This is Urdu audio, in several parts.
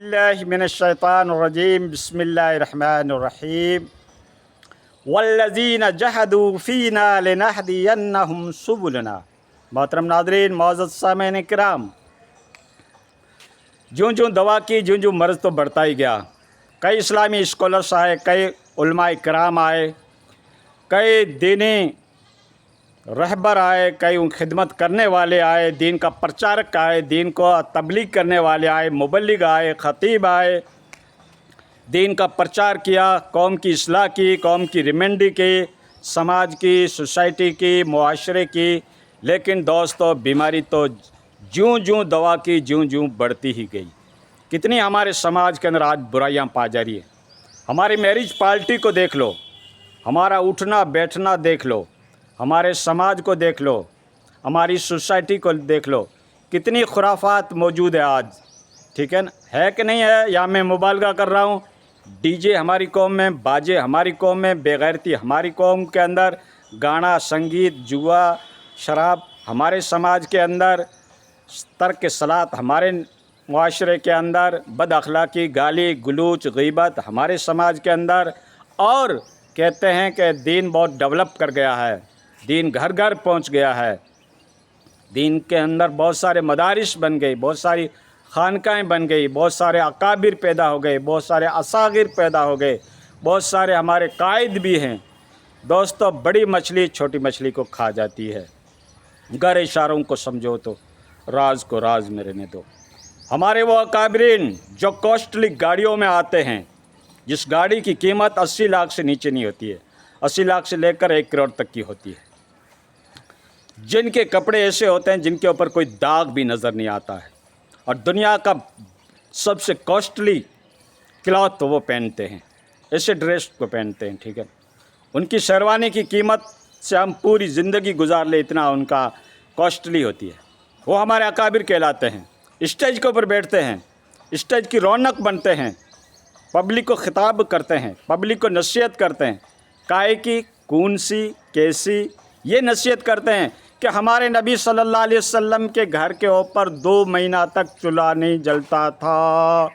اللہ من الشیطان الرجیم بسم اللہ الرحمن الرحیم والذین جہدوا فینا لنہدینہم سبلنا۔ محترم ناظرین، معزز سامعین کرام، جوں دوا کی جوں مرض تو بڑھتا ہی گیا۔ کئی اسلامی اسکالرس آئے، کئی علماء کرام آئے، کئی دینی رہبر آئے، کئی خدمت کرنے والے آئے، دین کا پرچارک آئے، دین کو تبلیغ کرنے والے آئے، مبلغ آئے، خطیب آئے، دین کا پرچار کیا، قوم کی اصلاح کی، قوم کی ریمنڈی کی، سماج کی، سوسائٹی کی، معاشرے کی۔ لیکن دوستو، بیماری تو جوں دوا کی جوں بڑھتی ہی گئی۔ کتنی ہمارے سماج کے اندر آج برائیاں پا جا رہی ہیں۔ ہماری میرج پارٹی کو دیکھ لو، ہمارا اٹھنا بیٹھنا دیکھ لو، ہمارے سماج کو دیکھ لو، ہماری سوسائٹی کو دیکھ لو، کتنی خرافات موجود ہے آج، ٹھیک ہے نا؟ ہے کہ نہیں ہے؟ یا میں مبالغہ کر رہا ہوں؟ ڈی جے ہماری قوم میں، باجے ہماری قوم میں، بے غیرتی ہماری قوم کے اندر، گانا، سنگیت، جوا، شراب ہمارے سماج کے اندر، ترک صلاۃ ہمارے معاشرے کے اندر، بد اخلاقی، گالی گلوچ، غیبت ہمارے سماج کے اندر، اور کہتے ہیں کہ دین بہت ڈیولپ کر گیا ہے، دین گھر گھر پہنچ گیا ہے، دین کے اندر بہت سارے مدارس بن گئی، بہت ساری خانقاہیں بن گئی، بہت سارے اکابر پیدا ہو گئے، بہت سارے اصاغر پیدا ہو گئے، بہت سارے ہمارے قائد بھی ہیں۔ دوستو، بڑی مچھلی چھوٹی مچھلی کو کھا جاتی ہے۔ گر اشاروں کو سمجھو تو راز کو راز میں رہنے دو۔ ہمارے وہ اکابرین جو کوسٹلی گاڑیوں میں آتے ہیں، جس گاڑی کی قیمت 80 لاکھ سے نیچے نہیں ہوتی ہے، 80 لاکھ سے لے کر 1 کروڑ تک کی ہوتی ہے، جن کے کپڑے ایسے ہوتے ہیں جن کے اوپر کوئی داغ بھی نظر نہیں آتا ہے، اور دنیا کا سب سے کوسٹلی کلاتھ وہ پہنتے ہیں، ایسے ڈریس کو پہنتے ہیں، ٹھیک ہے؟ ان کی شیروانی کی قیمت سے ہم پوری زندگی گزار لیں، اتنا ان کا کوسٹلی ہوتی ہے۔ وہ ہمارے اکابر کہلاتے ہیں، اسٹیج کے اوپر بیٹھتے ہیں، اسٹیج کی رونق بنتے ہیں، پبلک کو خطاب کرتے ہیں، پبلک کو نصیحت کرتے ہیں، کائے کی، کون سی، کیسی، یہ نصیحت کرتے ہیں کہ ہمارے نبی صلی اللہ علیہ وسلم کے گھر کے اوپر 2 مہینہ تک چولہا نہیں جلتا تھا۔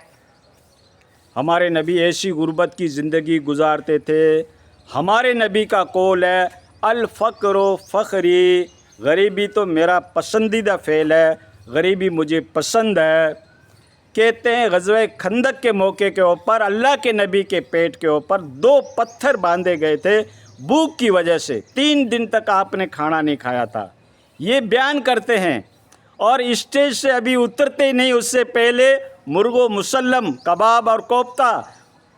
ہمارے نبی ایسی غربت کی زندگی گزارتے تھے۔ ہمارے نبی کا قول ہے، الفقر فخری، غریبی تو میرا پسندیدہ فعل ہے، غریبی مجھے پسند ہے۔ کہتے ہیں غزوہ خندق کے موقع کے اوپر اللہ کے نبی کے پیٹ کے اوپر 2 پتھر باندھے گئے تھے بھوک کی وجہ سے، 3 دن تک آپ نے کھانا نہیں کھایا تھا، یہ بیان کرتے ہیں۔ اور اسٹیج سے ابھی اترتے ہی نہیں، اس سے پہلے مرغ و مسلم، کباب اور کوفتہ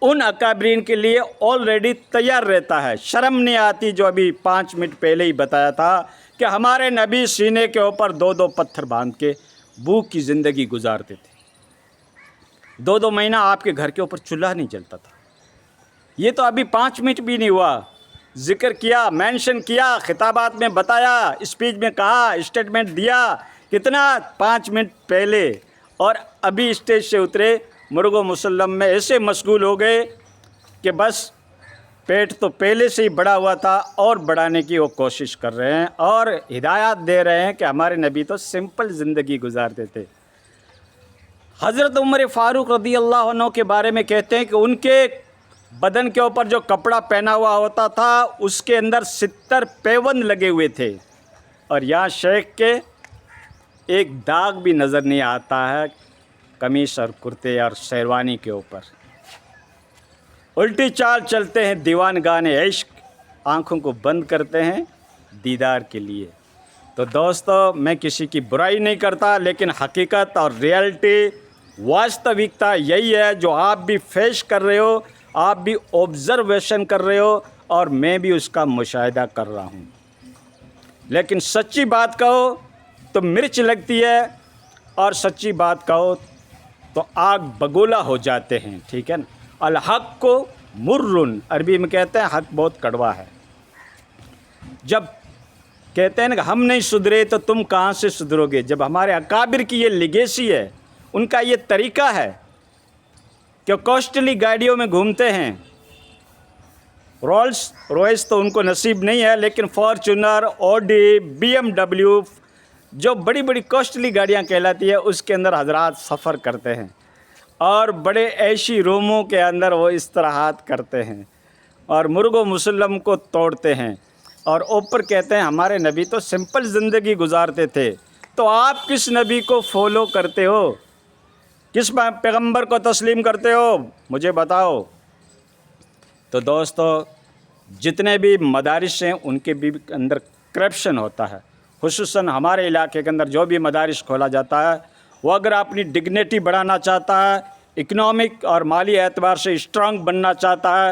ان اکابرین کے لیے آلریڈی تیار رہتا ہے۔ شرم نہیں آتی جو ابھی 5 منٹ پہلے ہی بتایا تھا کہ ہمارے نبی سینے کے اوپر 2 پتھر باندھ کے بھوک کی زندگی گزارتے تھے۔ 2 مہینہ آپ کے گھر کے اوپر چولہا نہیں جلتا تھا۔ یہ تو ابھی 5 منٹ بھی نہیں ہوا، ذکر کیا، مینشن کیا، خطابات میں بتایا، اسپیچ میں کہا، اسٹیٹمنٹ دیا، کتنا 5 منٹ پہلے، اور ابھی اسٹیج سے اترے مرغ و مسلم میں ایسے مشغول ہو گئے کہ بس پیٹ تو پہلے سے ہی بڑا ہوا تھا اور بڑھانے کی وہ کوشش کر رہے ہیں، اور ہدایات دے رہے ہیں کہ ہمارے نبی تو سمپل زندگی گزارتے تھے۔ حضرت عمر فاروق رضی اللہ عنہ کے بارے میں کہتے ہیں کہ ان کے بدن کے اوپر جو کپڑا پہنا ہوا ہوتا تھا اس کے اندر 70 پیوند لگے ہوئے تھے، اور یہاں شیخ کے ایک داغ بھی نظر نہیں آتا ہے قمیص اور کرتے اور شیروانی کے اوپر۔ الٹی چال چلتے ہیں دیوانگان عشق، آنکھوں کو بند کرتے ہیں دیدار کے لیے۔ تو دوستو، میں کسی کی برائی نہیں کرتا، لیکن حقیقت اور ریئلٹی، واستوکتا یہی ہے جو آپ بھی فیس کر رہے ہو، آپ بھی آبزرویشن کر رہے ہو، اور میں بھی اس کا مشاہدہ کر رہا ہوں۔ لیکن سچی بات کہو تو مرچ لگتی ہے، اور سچی بات کہو تو آگ بگولا ہو جاتے ہیں، ٹھیک ہے نا؟ الحق کو مرن، عربی میں کہتے ہیں حق بہت کڑوا ہے۔ جب کہتے ہیں نا کہ ہم نہیں سدھرے تو تم کہاں سے سدھرو گے، جب ہمارے اکابر کی یہ لیگیسی ہے، ان کا یہ طریقہ ہے کہ کوسٹلی گاڑیوں میں گھومتے ہیں، رولس رویس تو ان کو نصیب نہیں ہے، لیکن فارچونر، اوڈی، BMW، جو بڑی بڑی کوسٹلی گاڑیاں کہلاتی ہے، اس کے اندر حضرات سفر کرتے ہیں، اور بڑے ایشی روموں کے اندر وہ استراحت کرتے ہیں اور مرغ و مسلم کو توڑتے ہیں، اور اوپر کہتے ہیں ہمارے نبی تو سمپل زندگی گزارتے تھے۔ تو آپ کس نبی کو فالو کرتے ہو؟ کس پیغمبر کو تسلیم کرتے ہو؟ مجھے بتاؤ۔ تو دوستو، جتنے بھی مدارس ہیں ان کے بھی اندر کرپشن ہوتا ہے، خصوصاً ہمارے علاقے کے اندر جو بھی مدارس کھولا جاتا ہے، وہ اگر اپنی ڈگنیٹی بڑھانا چاہتا ہے، اکنامک اور مالی اعتبار سے اسٹرانگ بننا چاہتا ہے،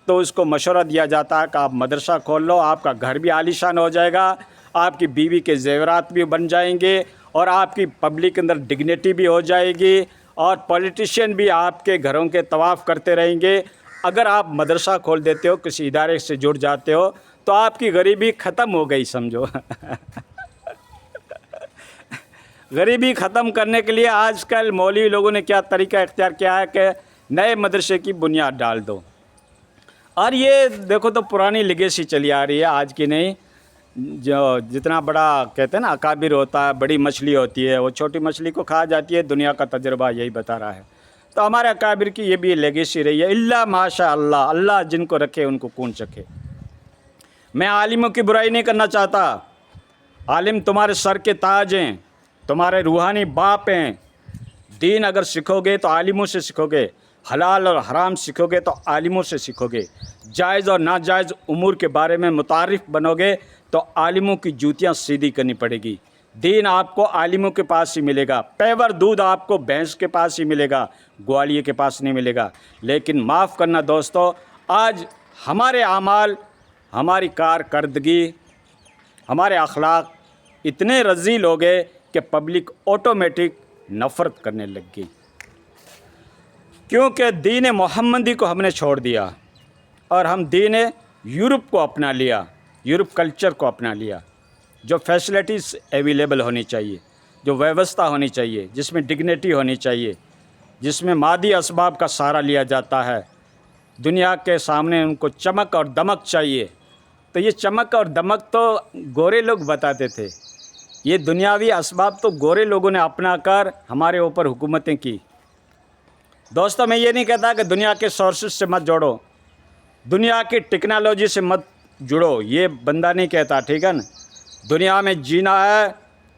تو اس کو مشورہ دیا جاتا ہے کہ آپ مدرسہ کھول لو، آپ کا گھر بھی عالیشان ہو جائے گا، آپ کی بیوی کے زیورات بھی بن جائیں گے، اور آپ کی پبلک کے اندر ڈگنیٹی بھی ہو جائے گی، اور پولیٹیشین بھی آپ کے گھروں کے طواف کرتے رہیں گے۔ اگر آپ مدرسہ کھول دیتے ہو، کسی ادارے سے جڑ جاتے ہو، تو آپ کی غریبی ختم ہو گئی سمجھو۔ غریبی ختم کرنے کے لیے آج کل مولوی لوگوں نے کیا طریقہ اختیار کیا ہے کہ نئے مدرسے کی بنیاد ڈال دو، اور یہ دیکھو تو پرانی لیگیسی چلی آ رہی ہے، آج کی نہیں۔ جو جتنا بڑا کہتے ہیں نا اکابر ہوتا ہے، بڑی مچھلی ہوتی ہے، وہ چھوٹی مچھلی کو کھا جاتی ہے، دنیا کا تجربہ یہی بتا رہا ہے۔ تو ہمارے اکابر کی یہ بھی لیگیسی رہی ہے، اللہ ماشاء اللہ، اللہ جن کو رکھے ان کو کون چکھے۔ میں عالموں کی برائی نہیں کرنا چاہتا، عالم تمہارے سر کے تاج ہیں، تمہارے روحانی باپ ہیں۔ دین اگر سیکھو گے تو عالموں سے سیکھو گے، حلال اور حرام سیکھو گے تو عالموں سے سیکھو گے، جائز اور ناجائز امور کے بارے میں متعارف بنو گے تو عالموں کی جوتیاں سیدھی کرنی پڑے گی۔ دین آپ کو عالموں کے پاس ہی ملے گا، پیور دودھ آپ کو بھینس کے پاس ہی ملے گا، گوالیے کے پاس نہیں ملے گا۔ لیکن معاف کرنا دوستو، آج ہمارے اعمال، ہماری کارکردگی، ہمارے اخلاق اتنے رذیل ہو گئے کہ پبلک آٹومیٹک نفرت کرنے لگ گئی، کیونکہ دین محمدی کو ہم نے چھوڑ دیا اور ہم دین یورپ کو اپنا لیا، یورپ کلچر کو اپنا لیا، جو فیسلٹیز اویلیبل ہونی چاہیے، جو ویوستھا ہونی چاہیے، جس میں ڈگنیٹی ہونی چاہیے، جس میں مادی اسباب کا سہارا لیا جاتا ہے، دنیا کے سامنے ان کو چمک اور دمک چاہیے۔ تو یہ چمک اور دمک تو گورے لوگ بتاتے تھے، یہ دنیاوی اسباب تو گورے لوگوں نے اپنا کر ہمارے اوپر حکومتیں کی۔ دوستو، میں یہ نہیں کہتا کہ دنیا کے سورسز سے مت جوڑو، دنیا کی ٹیکنالوجی سے مت جڑو، یہ بندہ نہیں کہتا، ٹھیک ہے نا۔ دنیا میں جینا ہے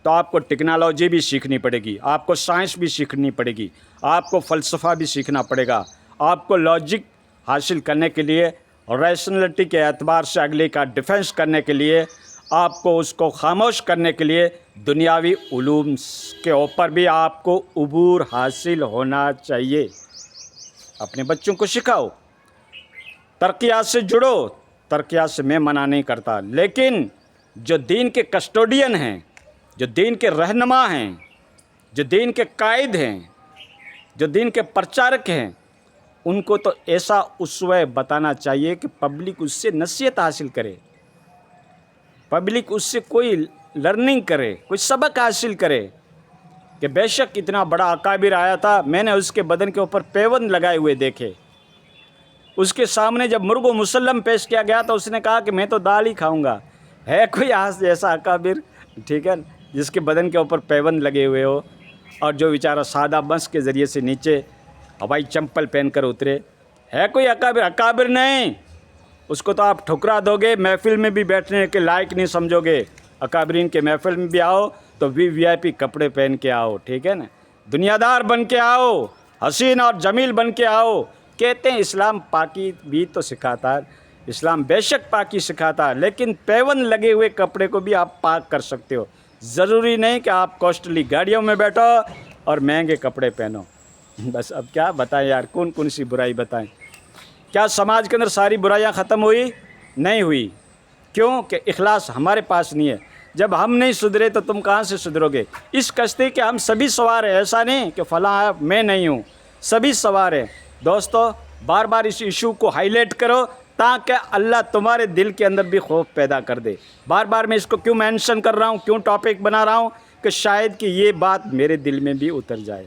تو آپ کو ٹیکنالوجی بھی سیکھنی پڑے گی، آپ کو سائنس بھی سیکھنی پڑے گی، آپ کو فلسفہ بھی سیکھنا پڑے گا، آپ کو لاجک حاصل کرنے کے لیے، ریشنلٹی کے اعتبار سے اگلے کا ڈیفنس کرنے کے لیے، آپ کو اس کو خاموش کرنے کے لیے دنیاوی علوم کے اوپر بھی آپ کو عبور حاصل ہونا چاہیے۔ اپنے بچوں کو سکھاؤ، ترقیات سے جڑو، ترقیات سے میں منع نہیں کرتا، لیکن جو دین کے کسٹوڈین ہیں، جو دین کے رہنما ہیں، جو دین کے قائد ہیں، جو دین کے پرچارک ہیں، ان کو تو ایسا اسوہ بتانا چاہیے کہ پبلک اس سے نصیحت حاصل کرے، پبلک اس سے کوئی لرننگ کرے، کوئی سبق حاصل کرے کہ بے شک اتنا بڑا اکابر آیا تھا، میں نے اس کے بدن کے اوپر پیوند لگائے ہوئے دیکھے، اس کے سامنے جب مرغ و مسلم پیش کیا گیا تو اس نے کہا کہ میں تو دال ہی کھاؤں گا۔ ہے کوئی آج جیسا اکابر، ٹھیک ہے، جس کے بدن کے اوپر پیوند لگے ہوئے ہو، اور جو بیچارہ سادہ بنس کے ذریعے سے نیچے ہوائی چمپل پہن کر اترے؟ ہے کوئی اکابر؟ اکابر نہیں، اس کو تو آپ ٹھکرا دو گے، محفل میں بھی بیٹھنے کے لائق نہیں سمجھو گے۔ اکابرین کے محفل میں بھی آؤ تو وی آئی پی کپڑے پہن کے آؤ، ٹھیک ہے نا، دنیا دار بن کے آؤ، حسین اور جمیل بن کے آؤ۔ کہتے ہیں اسلام پاکی بھی تو سکھاتا ہے، اسلام بے شک پاکی سکھاتا ہے، لیکن پیون لگے ہوئے کپڑے کو بھی آپ پاک کر سکتے ہو۔ ضروری نہیں کہ آپ کوسٹلی گاڑیوں میں بیٹھو اور مہنگے کپڑے پہنو۔ بس اب کیا بتائیں یار، کون کون سی برائی بتائیں؟ کیا سماج کے اندر ساری برائیاں ختم ہوئی؟ نہیں ہوئی۔ کیوں؟ کہ اخلاص ہمارے پاس نہیں ہے۔ جب ہم نہیں سدھرے تو تم کہاں سے سدھرو گے؟ اس کشتی کے ہم سبھی سوار ہیں، ایسا نہیں کہ فلاں ہے میں نہیں ہوں، سبھی سوار ہیں۔ دوستو، بار بار اس ایشو کو ہائی لائٹ کرو تاکہ اللہ تمہارے دل کے اندر بھی خوف پیدا کر دے۔ بار بار میں اس کو کیوں مینشن کر رہا ہوں، کیوں ٹاپک بنا رہا ہوں؟ کہ شاید کہ یہ بات میرے دل میں بھی اتر جائے۔